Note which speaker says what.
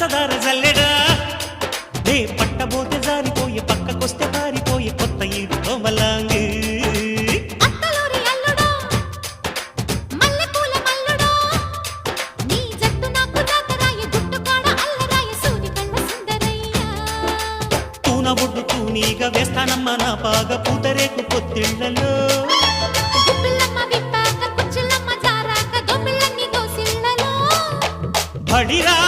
Speaker 1: పంచదార జల్లెడా నే పట్టబోతే జారిపోయే పక్కకొస్తే పారిపోయే కొత్త ఈడు కోమలాంగి ఒడ్డు తూనీగా వేస్తానమ్మ నా పాగ పూతరేకు పొత్తిళ్లలో బడిరా